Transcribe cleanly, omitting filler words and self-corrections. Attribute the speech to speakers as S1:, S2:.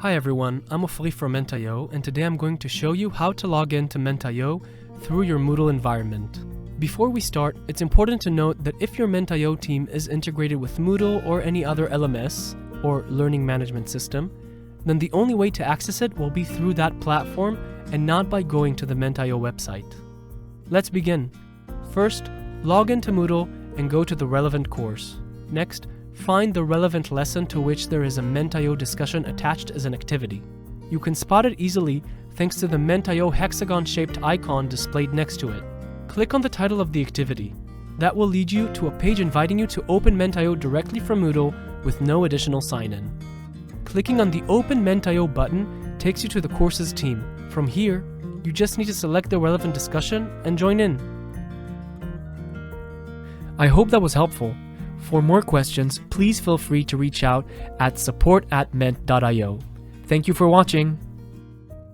S1: Hi everyone, I'm Ofri from Menta.io, and today I'm going to show you how to log in to Menta.io through your Moodle environment. Before we start, it's important to note that if your Menta.io team is integrated with Moodle or any other LMS, or Learning Management System, then the only way to access it will be through that platform and not by going to the Menta.io website. Let's begin. First, log into Moodle and go to the relevant course. Next, find the relevant lesson to which there is a Menta.io discussion attached as an activity. You can spot it easily thanks to the Menta.io hexagon-shaped icon displayed next to it. Click on the title of the activity. That will lead you to a page inviting you to open Menta.io directly from Moodle with no additional sign-in. Clicking on the Open Menta.io button takes you to the course's team. From here, you just need to select the relevant discussion and join in. I hope that was helpful. For more questions, please feel free to reach out at support@ment.io. Thank you for watching.